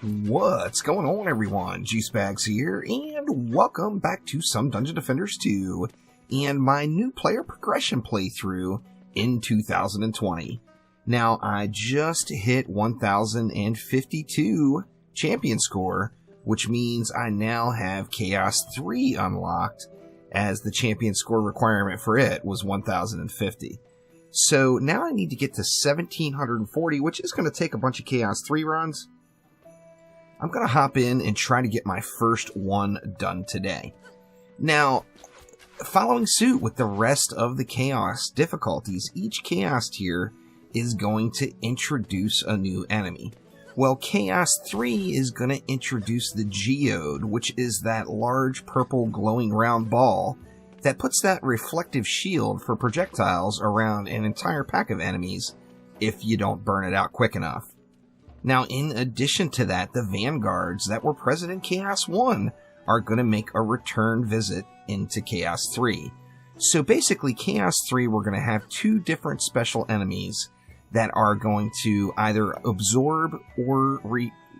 What's going on, everyone? Juicebags here, and welcome back to some Dungeon Defenders 2 and my new player progression playthrough in 2020. Now, I just hit 1052 champion score, which means I now have Chaos 3 unlocked, as the champion score requirement for it was 1050. So now I need to get to 1740, which is going to take a bunch of Chaos 3 runs. I'm going to hop in and try to get my first one done today. Now, following suit with the rest of the Chaos difficulties, each Chaos tier is going to introduce a new enemy. Well, Chaos 3 is going to introduce the Geode, which is that large purple glowing round ball that puts that reflective shield for projectiles around an entire pack of enemies if you don't burn it out quick enough. Now, in addition to that, the Vanguards that were present in Chaos 1 are going to make a return visit into Chaos 3. So basically, Chaos 3, we're going to have two different special enemies that are going to either absorb or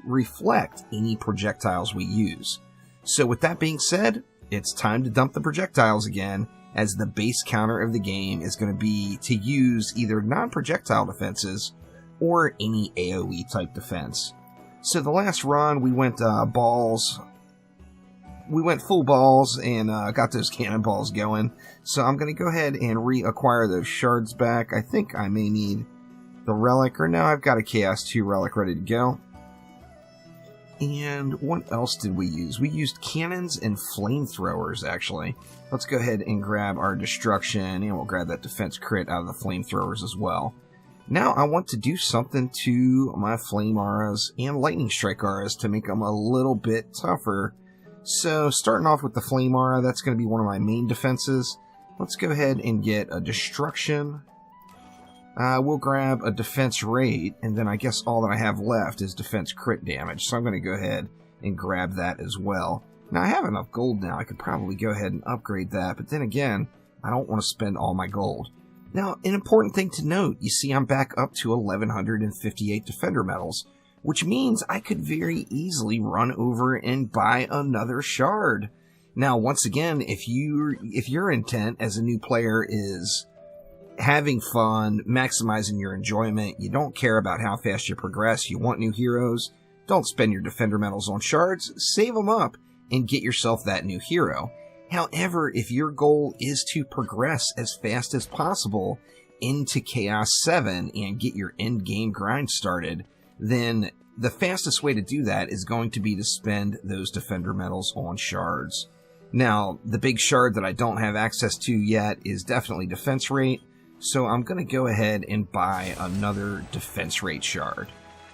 reflect any projectiles we use. So with that being said, it's time to dump the projectiles again, as the base counter of the game is going to be to use either non-projectile defenses or any AoE type defense. So the last run, we went balls. We went full balls and got those cannonballs going. So I'm going to go ahead and reacquire those shards back. I think I may need the relic, or now I've got a Chaos 2 relic ready to go. And what else did we use? We used cannons and flamethrowers, actually. Let's go ahead and grab our destruction, and we'll grab that defense crit out of the flamethrowers as well. Now I want to do something to my Flame Auras and Lightning Strike Auras to make them a little bit tougher. So starting off with the Flame Aura, that's going to be one of my main defenses. Let's go ahead and get a Destruction. We'll grab a Defense Rate, and then I guess all that I have left is Defense Crit damage. So I'm going to go ahead and grab that as well. Now I have enough gold now, I could probably go ahead and upgrade that, but then again, I don't want to spend all my gold. Now, an important thing to note, you see I'm back up to 1158 Defender medals, which means I could very easily run over and buy another shard. Now, once again, if your intent as a new player is having fun, maximizing your enjoyment, you don't care about how fast you progress, you want new heroes, don't spend your Defender medals on shards, save them up and get yourself that new hero. However, if your goal is to progress as fast as possible into Chaos 7 and get your end-game grind started, then the fastest way to do that is going to be to spend those Defender medals on shards. Now, the big shard that I don't have access to yet is definitely Defense Rate, so I'm going to go ahead and buy another Defense Rate shard.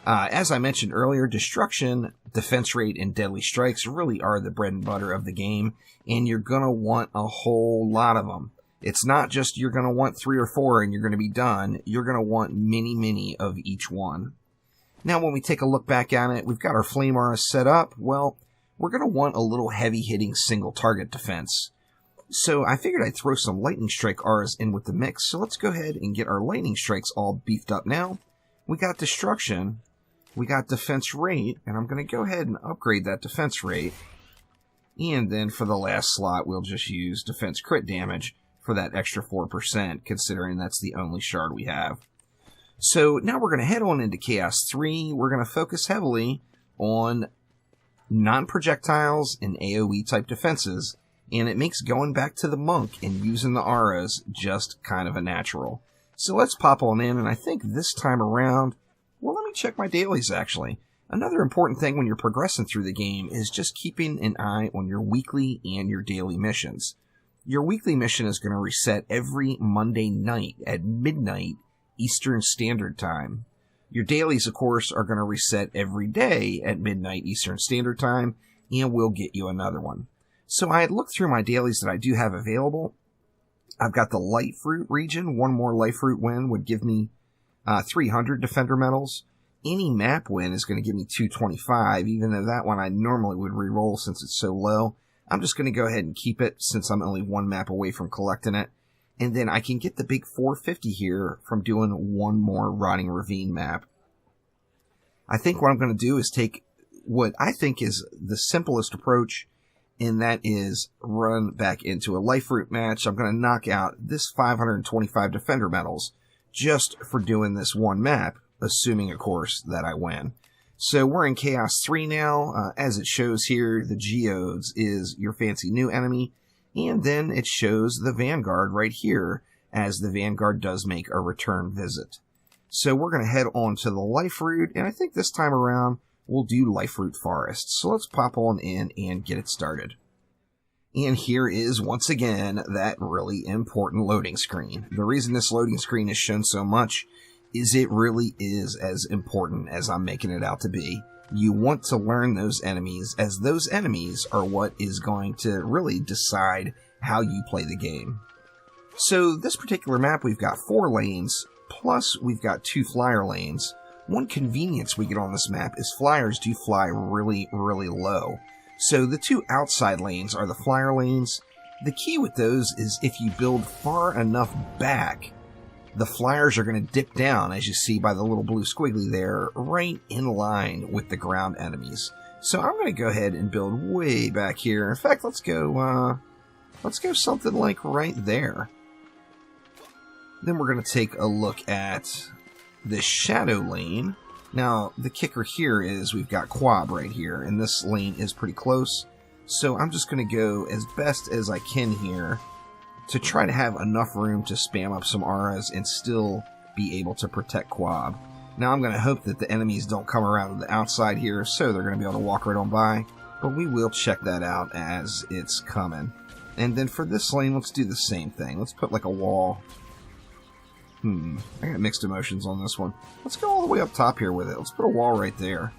As I mentioned earlier, Destruction, Defense Rate, and Deadly Strikes really are the bread and butter of the game, and you're going to want a whole lot of them. It's not just you're going to want 3 or 4 and you're going to be done. You're going to want many of each one. Now, when we take a look back at it, we've got our Flame Aura set up. Well, we're going to want a little heavy-hitting single-target defense. So I figured I'd throw some Lightning Strike Auras in with the mix, so let's go ahead and get our Lightning Strikes all beefed up now. We got Destruction. We got Defense Rate, and I'm going to go ahead and upgrade that Defense Rate. And then for the last slot, we'll just use Defense Crit damage for that extra 4%, considering that's the only shard we have. So now we're going to head on into Chaos 3. We're going to focus heavily on non-projectiles and AoE type defenses, and it makes going back to the Monk and using the auras just kind of a natural. So let's pop on in, and I think this time around, well, let me check my dailies, actually. Another important thing when you're progressing through the game is just keeping an eye on your weekly and your daily missions. Your weekly mission is going to reset every Monday night at midnight Eastern Standard Time. Your dailies, of course, are going to reset every day at midnight Eastern Standard Time, and we'll get you another one. So I had looked through my dailies that I do have available. I've got the Light Fruit region. One more Light Fruit win would give me 300 Defender medals. Any map win is going to give me 225, even though that one I normally would re-roll since it's so low. I'm just going to go ahead and keep it since I'm only one map away from collecting it. And then I can get the big 450 here from doing one more Rotting Ravine map. I think what I'm going to do is take what I think is the simplest approach, and that is run back into a life root match. I'm going to knock out this 525 defender medals just for doing this one map, assuming, of course, that I win. So we're in Chaos 3 now. As it shows here, the Geodes is your fancy new enemy, and then it shows the Vanguard right here, as the Vanguard does make a return visit. So we're going to head on to the life route, and I think this time around we'll do life route forest. So let's pop on in and get it started. And here is once again that really important loading screen. The reason this loading screen is shown so much is it really is as important as I'm making it out to be. You want to learn those enemies, as those enemies are what is going to really decide how you play the game. So this particular map, we've got 4 lanes, plus we've got 2 flyer lanes. One convenience we get on this map is flyers do fly really, really low. So the 2 outside lanes are the flyer lanes. The key with those is if you build far enough back, the flyers are going to dip down, as you see by the little blue squiggly there, right in line with the ground enemies. So I'm going to go ahead and build way back here. In fact, let's go something like right there. Then we're going to take a look at this shadow lane. Now, the kicker here is we've got Quab right here, and this lane is pretty close. So I'm just going to go as best as I can here to try to have enough room to spam up some auras and still be able to protect Quab. Now I'm going to hope that the enemies don't come around to the outside here, so they're going to be able to walk right on by. But we will check that out as it's coming. And then for this lane, let's do the same thing. Let's put like a wall. I got mixed emotions on this one. Let's go all the way up top here with it. Let's put a wall right there.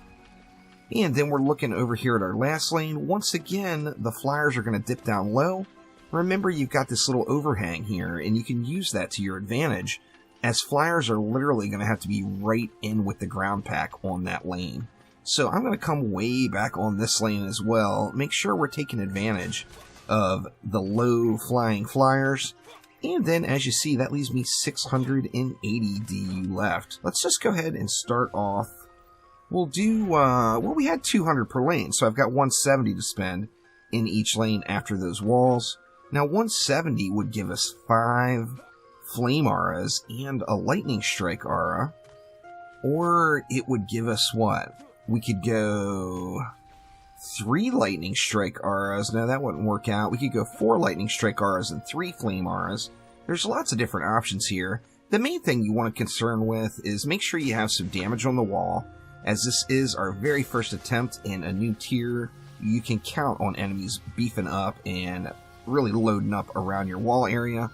And then we're looking over here at our last lane. Once again, the flyers are going to dip down low. Remember, you've got this little overhang here, and you can use that to your advantage, as flyers are literally going to have to be right in with the ground pack on that lane. So I'm going to come way back on this lane as well. Make sure we're taking advantage of the low flying flyers. And then, as you see, that leaves me 680 DU left. Let's just go ahead and start off. We'll do, well, we had 200 per lane, so I've got 170 to spend in each lane after those walls. Now, 170 would give us 5 flame auras and a lightning strike aura. Or it would give us what? We could go 3 lightning strike auras. No, that wouldn't work out. We could go 4 lightning strike auras and 3 flame auras. There's lots of different options here. The main thing you want to concern with is make sure you have some damage on the wall, as this is our very first attempt in a new tier. You can count on enemies beefing up and really loading up around your wall area.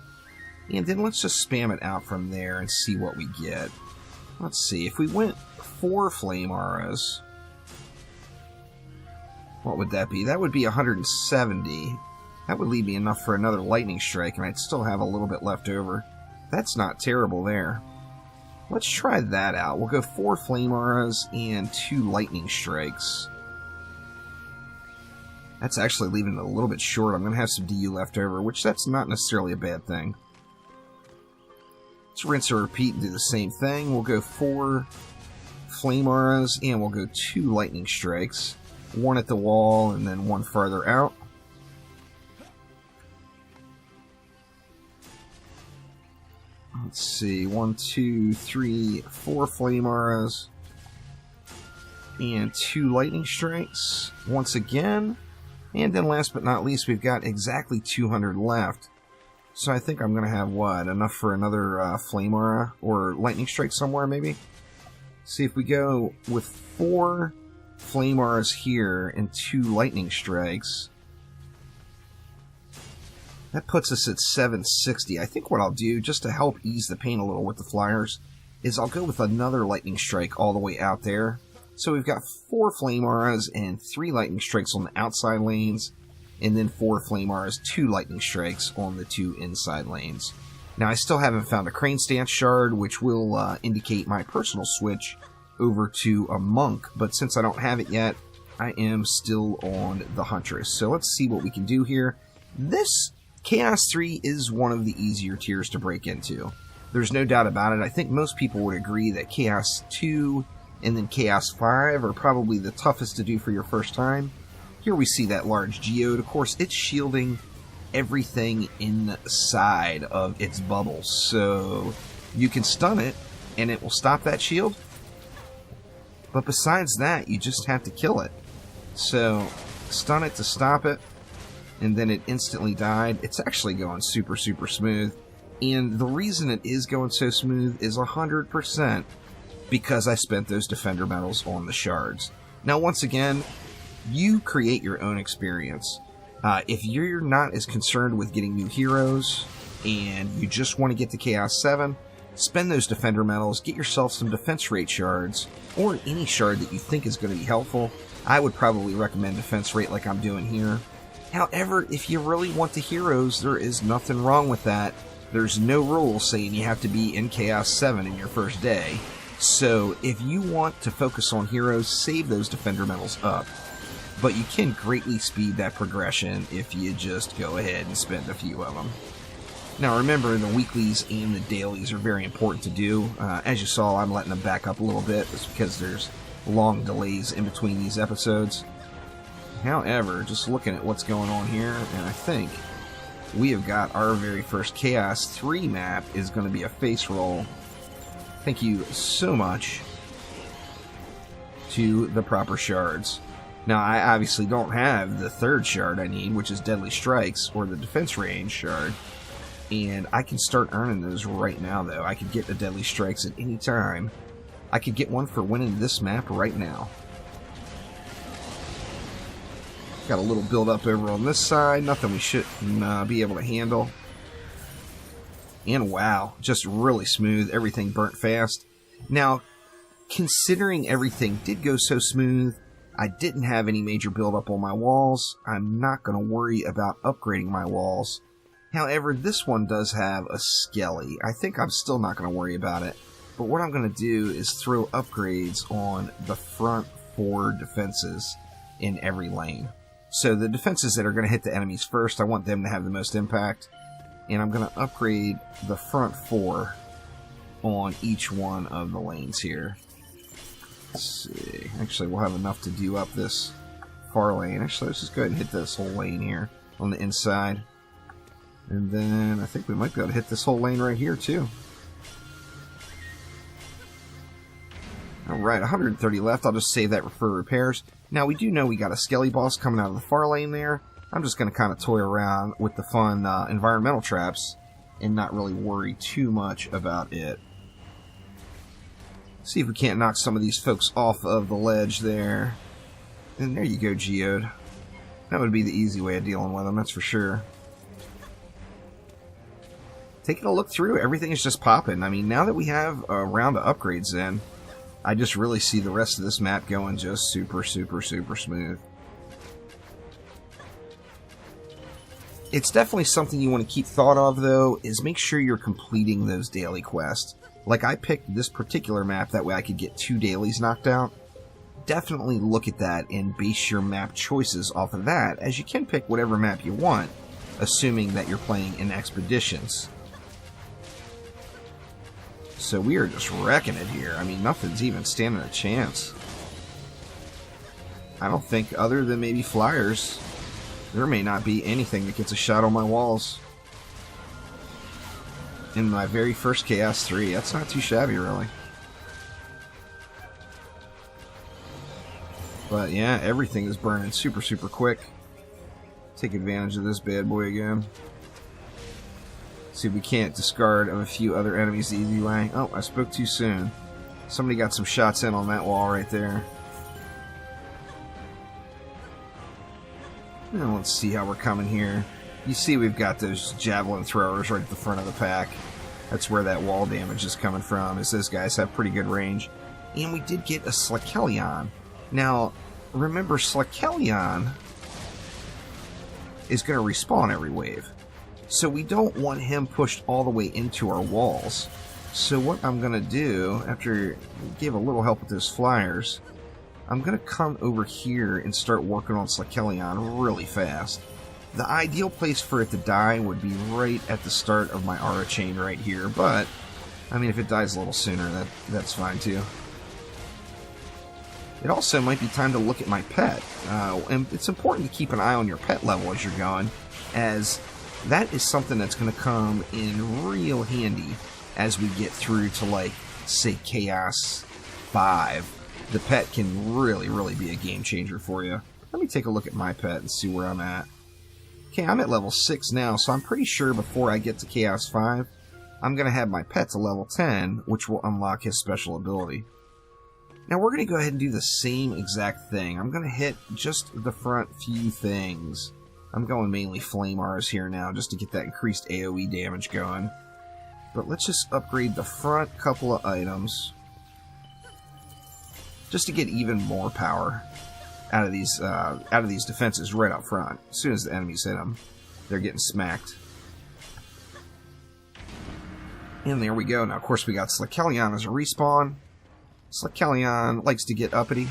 And then let's just spam it out from there and see what we get. Let's see, if we went 4 flame auras, what would that be? That would be 170. That would leave me enough for another lightning strike, and I'd still have a little bit left over. That's not terrible there. Let's try that out. We'll go 4 flame auras and 2 lightning strikes. That's actually leaving it a little bit short. I'm going to have some DU left over, which that's not necessarily a bad thing. Let's rinse and repeat and do the same thing. We'll go 4 flame auras, and we'll go 2 lightning strikes. 1 at the wall, and then 1 farther out. Let's see, 1, 2, 3, 4 flame auras, and 2 lightning strikes, once again. And then last but not least, we've got exactly 200 left. So I think I'm going to have, what, enough for another flame aura, or lightning strike somewhere, maybe? See, if we go with 4 flame auras here and 2 lightning strikes, that puts us at 760. I think what I'll do, just to help ease the pain a little with the flyers, is I'll go with another lightning strike all the way out there. So we've got 4 flame auras and 3 lightning strikes on the outside lanes, and then 4 flame auras, 2 lightning strikes on the 2 inside lanes. Now I still haven't found a crane stance shard, which will indicate my personal switch over to a monk, but since I don't have it yet, I am still on the Huntress. So let's see what we can do here. This Chaos 3 is one of the easier tiers to break into. There's no doubt about it. I think most people would agree that Chaos 2 and then Chaos 5 are probably the toughest to do for your first time. Here we see that large geode. Of course, it's shielding everything inside of its bubbles, so you can stun it and it will stop that shield, but besides that you just have to kill it. So stun it to stop it, and then it instantly died. It's actually going super smooth, and the reason it is going so smooth is 100% because I spent those defender medals on the shards. Now once again, you create your own experience. If you're not as concerned with getting new heroes and you just want to get to Chaos 7, spend those defender medals, get yourself some defense rate shards, or any shard that you think is going to be helpful. I would probably recommend defense rate like I'm doing here. However, if you really want the heroes, there is nothing wrong with that. There's no rule saying you have to be in Chaos 7 in your first day. So if you want to focus on heroes, save those defender medals up. But you can greatly speed that progression if you just go ahead and spend a few of them. Now remember, the weeklies and the dailies are very important to do. As you saw, I'm letting them back up a little bit. It's because there's long delays in between these episodes. However, just looking at what's going on here, and I think we have got our very first Chaos 3 map is going to be a face roll. Thank you so much to the proper shards. Now, I obviously don't have the third shard I need, which is Deadly Strikes, or the Defense Range shard. And I can start earning those right now, though. I could get the Deadly Strikes at any time. I could get one for winning this map right now. Got a little build up over on this side. Nothing we shouldn't be able to handle. And wow, just really smooth. Everything burnt fast. Now, considering everything did go so smooth, I didn't have any major buildup on my walls. I'm not going to worry about upgrading my walls. However, this one does have a skelly. I think I'm still not going to worry about it. But what I'm going to do is throw upgrades on the front 4 defenses in every lane. So the defenses that are going to hit the enemies first, I want them to have the most impact. And I'm going to upgrade the front 4 on each one of the lanes here. Let's see. Actually, we'll have enough to do up this far lane. Actually, let's just go ahead and hit this whole lane here on the inside. And then I think we might be able to hit this whole lane right here, too. Alright, 130 left. I'll just save that for repairs. Now, we do know we got a Skelly boss coming out of the far lane there. I'm just going to kind of toy around with the fun environmental traps and not really worry too much about it. See if we can't knock some of these folks off of the ledge there. And there you go, Geode. That would be the easy way of dealing with them, that's for sure. Taking a look through, everything is just popping. I mean, now that we have a round of upgrades in, I just really see the rest of this map going just super smooth. It's definitely something you want to keep thought of, though, is make sure you're completing those daily quests. Like, I picked this particular map, that way I could get 2 dailies knocked out. Definitely look at that and base your map choices off of that, as you can pick whatever map you want, assuming that you're playing in expeditions. So we are just wrecking it here. I mean, nothing's even standing a chance. I don't think, other than maybe flyers, there may not be anything that gets a shot on my walls. In my very first Chaos 3, that's not too shabby, really. But yeah, everything is burning super quick. Take advantage of this bad boy again. See if we can't discard of a few other enemies the easy way. Oh, I spoke too soon. Somebody got some shots in on that wall right there. Now let's see how we're coming here. You see we've got those javelin throwers right at the front of the pack. That's where that wall damage is coming from, as those guys have pretty good range. And we did get a Slakelion. Now, remember, Slakelion is going to respawn every wave. So we don't want him pushed all the way into our walls. So what I'm going to do, after we gave a little help with those flyers, I'm going to come over here and start working on Slakelion really fast. The ideal place for it to die would be right at the start of my aura chain right here, but, I mean, if it dies a little sooner, that's fine too. it also might be time to look at my pet. And it's important to keep an eye on your pet level as you're going, as that is something that's going to come in real handy as we get through to, like, say, Chaos 5. The pet can really, really be a game changer for you. Let me take a look at my pet and see where I'm at. Okay, I'm at level 6 now, so I'm pretty sure before I get to Chaos 5, I'm going to have my pet to level 10, which will unlock his special ability. Now we're going to go ahead and do the same exact thing. I'm going to hit just the front few things. I'm going mainly Flame Auras here now, just to get that increased AoE damage going. But let's just upgrade the front couple of items, just to get even more power out of these defenses right up front. As soon as the enemies hit them, they're getting smacked. And there we go. Now, of course, we got Slickelion as a respawn. Slickelion likes to get uppity,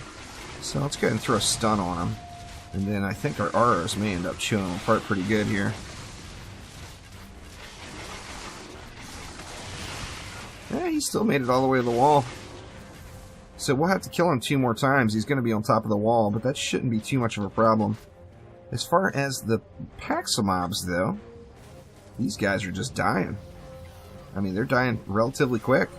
so let's go ahead and throw a stun on him. And then I think our auras may end up chewing him apart pretty good here. Yeah, he still made it all the way to the wall. So we'll have to kill him 2 more times. He's going to be on top of the wall, but that shouldn't be too much of a problem. As far as the packs of mobs, though, these guys are just dying. I mean, they're dying relatively quick.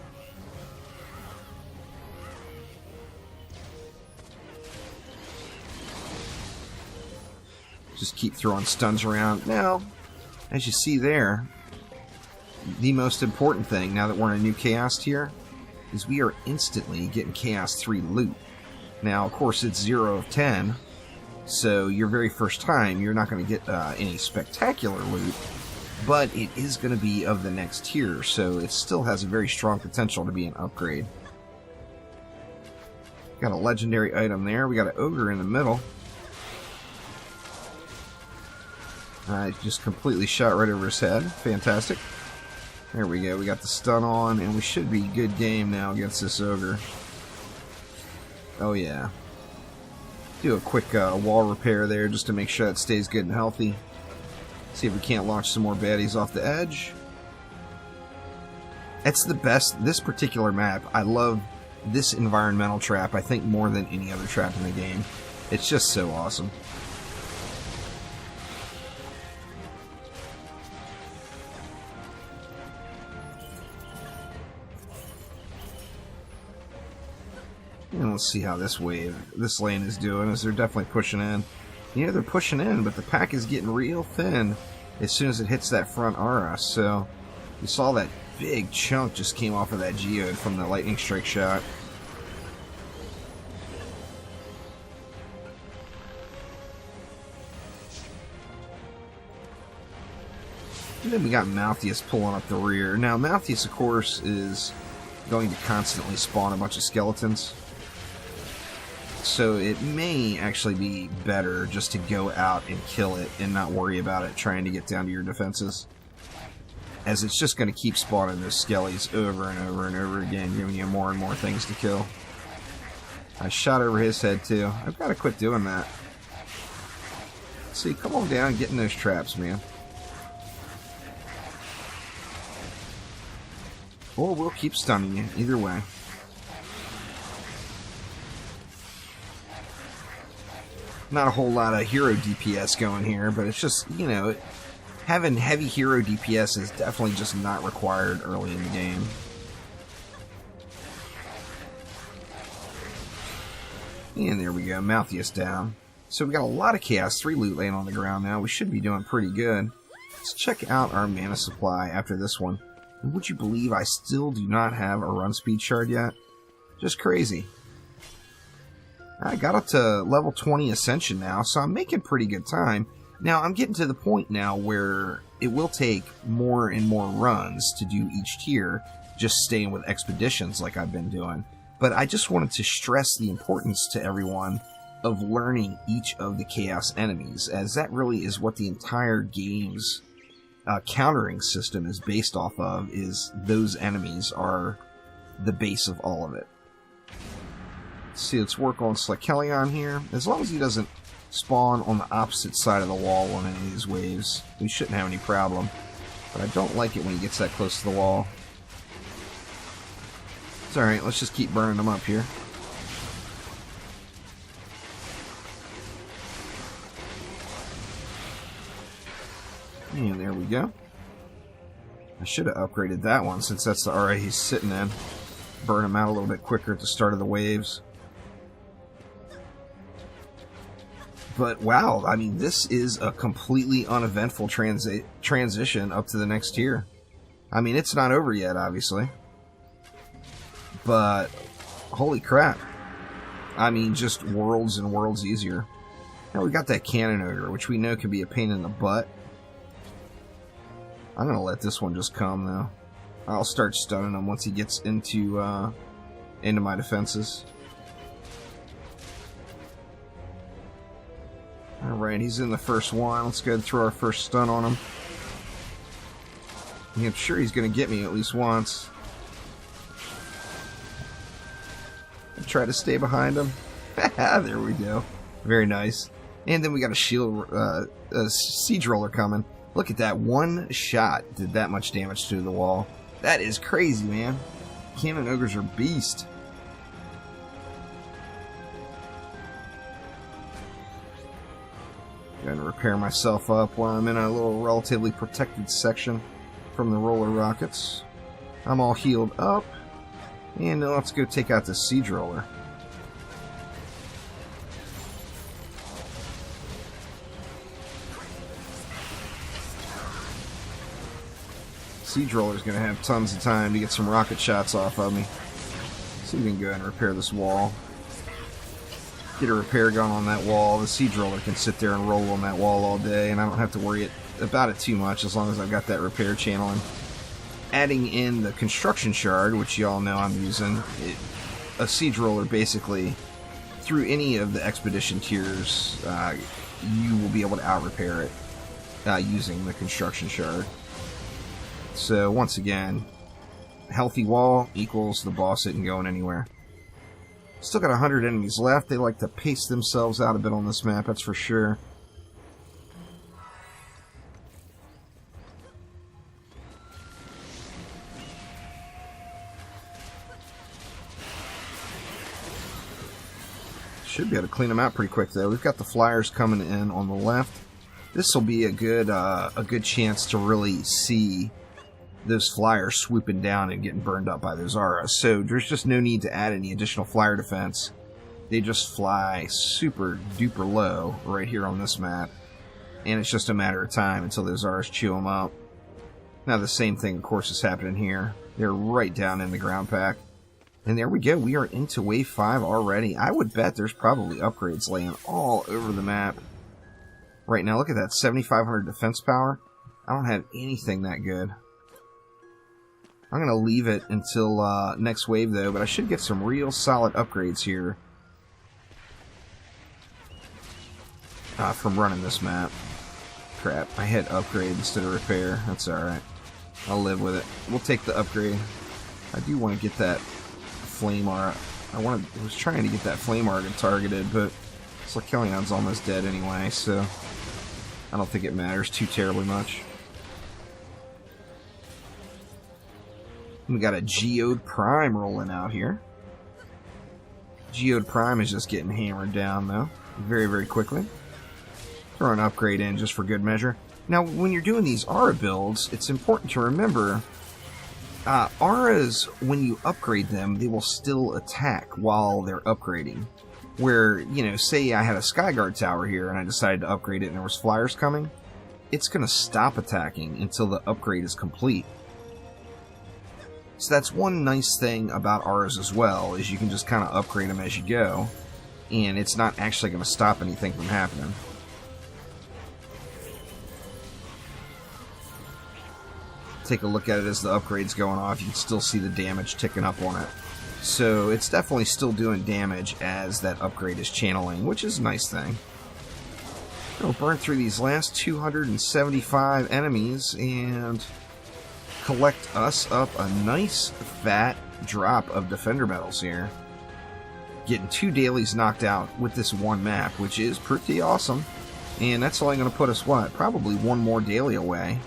Just keep throwing stuns around. Now, as you see there, the most important thing, now that we're in a new Chaos tier, is we are instantly getting Chaos 3 loot. Now, of course, it's 0 of 10, so your very first time, you're not going to get any spectacular loot, but it is going to be of the next tier, so it still has a very strong potential to be an upgrade. Got a legendary item there. We got an Ogre in the middle. I just completely shot right over his head. Fantastic. There we go. We got the stun on, and we should be good game now against this Ogre. Oh, yeah. Do a quick wall repair there just to make sure it stays good and healthy. See if we can't launch some more baddies off the edge. It's the best. This particular map, I love this environmental trap, I think, more than any other trap in the game. It's just so awesome. And let's see how this lane is doing, as they're definitely pushing in. You know, they're pushing in, but the pack is getting real thin as soon as it hits that front aura. So, you saw that big chunk just came off of that geode from the lightning strike shot. And then we got Malthius pulling up the rear. Now, Malthius, of course, is going to constantly spawn a bunch of skeletons. So it may actually be better just to go out and kill it and not worry about it trying to get down to your defenses, as it's just going to keep spawning those skellies over and over and over again, giving you more and more things to kill. I shot over his head too. I've got to quit doing that. See, come on down and get in those traps, man. Or we'll keep stunning you, either way. Not a whole lot of hero DPS going here, but it's just, you know, having heavy hero DPS is definitely just not required early in the game. And there we go, Malthius down. So we got a lot of Chaos 3 loot laying on the ground now. We should be doing pretty good. Let's check out our mana supply after this one. And would you believe I still do not have a run speed shard yet? Just crazy. I got up to level 20 Ascension now, so I'm making pretty good time. Now, I'm getting to the point now where it will take more and more runs to do each tier, just staying with expeditions like I've been doing. But I just wanted to stress the importance to everyone of learning each of the Chaos enemies, as that really is what the entire game's countering system is based off of, is those enemies are the base of all of it. See, let's work on Slickelion here. As long as he doesn't spawn on the opposite side of the wall on any of these waves, we shouldn't have any problem. But I don't like it when he gets that close to the wall. It's alright, let's just keep burning them up here. And there we go. I should have upgraded that one since that's the RA he's sitting in. Burn him out a little bit quicker at the start of the waves. But wow, I mean, this is a completely uneventful transition up to the next tier. I mean, it's not over yet, obviously. But holy crap. I mean, just worlds and worlds easier. Now we got that cannon ogre, which we know can be a pain in the butt. I'm going to let this one just come, though. I'll start stunning him once he gets into my defenses. Alright, he's in the first one. Let's go ahead and throw our first stun on him. I'm sure he's going to get me at least once. I'll try to stay behind him. There we go. Very nice. And then we got a shield, a siege roller coming. Look at that. One shot did that much damage to the wall. That is crazy, man. Cannon ogres are beast. Gonna repair myself up while I'm in a little relatively protected section from the roller rockets. I'm all healed up. And let's go take out this siege roller. Siege roller's gonna have tons of time to get some rocket shots off of me. So we can go ahead and repair this wall. Get a repair gun on that wall. The siege roller can sit there and roll on that wall all day, and I don't have to worry about it too much as long as I've got that repair channeling. Adding in the construction shard, which you all know I'm using, a siege roller basically, through any of the expedition tiers, you will be able to out-repair it using the construction shard. So once again, healthy wall equals the boss isn't going anywhere. Still got 100 enemies left. They like to pace themselves out a bit on this map, that's for sure. Should be able to clean them out pretty quick, though. We've got the flyers coming in on the left. This will be a good chance to really see those flyers swooping down and getting burned up by those auras. So there's just no need to add any additional flyer defense. They just fly super duper low right here on this map. And it's just a matter of time until those auras chew them up. Now the same thing, of course, is happening here. They're right down in the ground pack. And there we go. We are into Wave 5 already. I would bet there's probably upgrades laying all over the map. Right now, look at that. 7,500 defense power. I don't have anything that good. I'm going to leave it until next wave, though, but I should get some real solid upgrades here from running this map. Crap, I hit upgrade instead of repair. That's alright. I'll live with it. We'll take the upgrade. I do want to get that flame aura. I was trying to get that flame aura targeted, but Kellion's almost dead anyway, so I don't think it matters too terribly much. We got a Geode Prime rolling out here. Geode Prime is just getting hammered down, though, very, very quickly. Throw an upgrade in just for good measure. Now, when you're doing these aura builds, it's important to remember, auras, when you upgrade them, they will still attack while they're upgrading. Where, you know, say I had a Skyguard tower here and I decided to upgrade it and there was flyers coming, it's going to stop attacking until the upgrade is complete. So that's one nice thing about auras as well, is you can just kind of upgrade them as you go, and it's not actually going to stop anything from happening. Take a look at it as the upgrade's going off. You can still see the damage ticking up on it. So it's definitely still doing damage as that upgrade is channeling, which is a nice thing. We'll burn through these last 275 enemies and collect us up a nice fat drop of defender medals here. Getting 2 dailies knocked out with this one map, which is pretty awesome. And that's only going to put us, what, probably one more daily away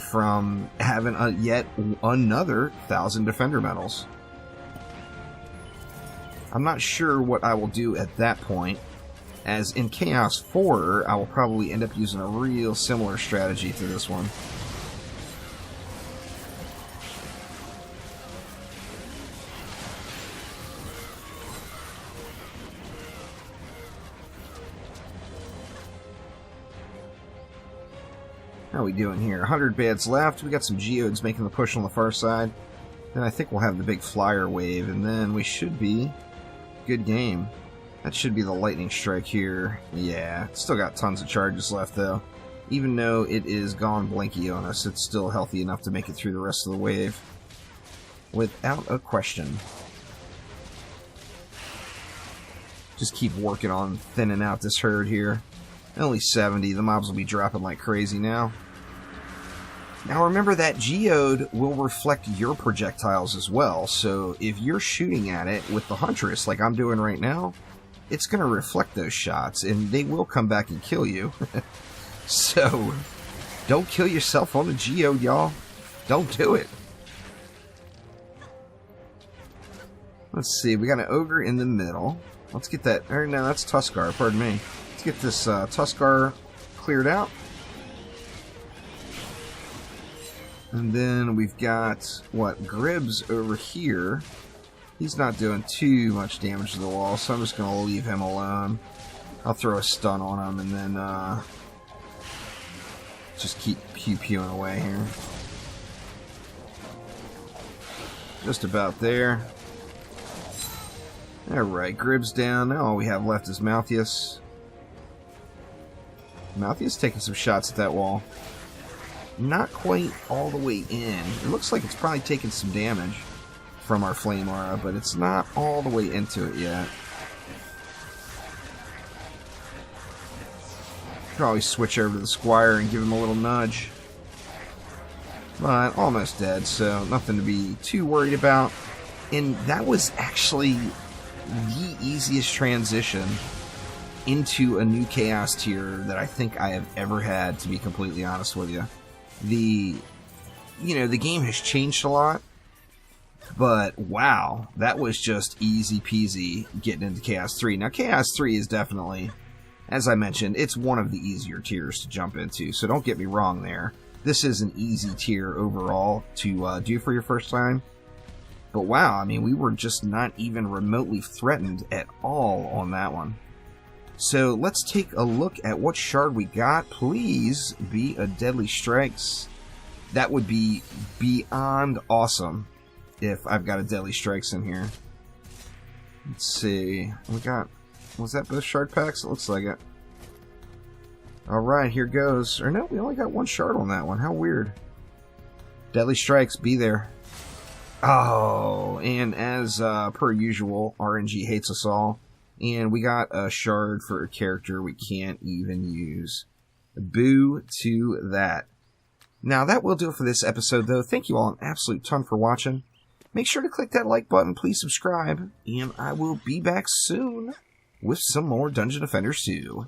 from having yet another 1,000 defender medals. I'm not sure what I will do at that point. As in Chaos 4, I will probably end up using a real similar strategy to this one. How are we doing here? 100 beds left. We got some geodes making the push on the far side. Then I think we'll have the big flyer wave, and then we should be good game. That should be the lightning strike here. Yeah, still got tons of charges left though. Even though it is gone blanky on us, it's still healthy enough to make it through the rest of the wave. Without a question. Just keep working on thinning out this herd here. Only 70. The mobs will be dropping like crazy now. Now remember that geode will reflect your projectiles as well, so if you're shooting at it with the Huntress like I'm doing right now, it's going to reflect those shots, and they will come back and kill you. So, don't kill yourself on a geode, y'all. Don't do it. Let's see, we got an ogre in the middle. Let's get that, or no, that's Tuskar, pardon me. Let's get this Tuskar cleared out. And then we've got, what, Gribbs over here. He's not doing too much damage to the wall, so I'm just going to leave him alone. I'll throw a stun on him and then just keep pew-pewing away here. Just about there. Alright, Gribbs down. Now all we have left is Malthius. Malthius taking some shots at that wall. Not quite all the way in. It looks like it's probably taking some damage from our flame aura, but it's not all the way into it yet. Could always switch over to the Squire and give him a little nudge. But almost dead, so nothing to be too worried about. And that was actually the easiest transition into a new Chaos tier that I think I have ever had, to be completely honest with you. The game has changed a lot, but wow, that was just easy peasy getting into Chaos 3. Now, Chaos 3 is definitely, as I mentioned, it's one of the easier tiers to jump into, so don't get me wrong there. This is an easy tier overall to do for your first time. But wow, I mean, we were just not even remotely threatened at all on that one. So let's take a look at what shard we got. Please be a Deadly Strikes. That would be beyond awesome if I've got a Deadly Strikes in here. Let's see. We got... Was that both shard packs? It looks like it. Alright, here goes. Or no, we only got one shard on that one. How weird. Deadly Strikes, be there. Oh, and as per usual, RNG hates us all. And we got a shard for a character we can't even use. Boo to that. Now, that will do it for this episode, though. Thank you all an absolute ton for watching. Make sure to click that like button. Please subscribe. And I will be back soon with some more Dungeon Defenders 2.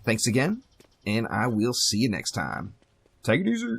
Thanks again, and I will see you next time. Take it easy.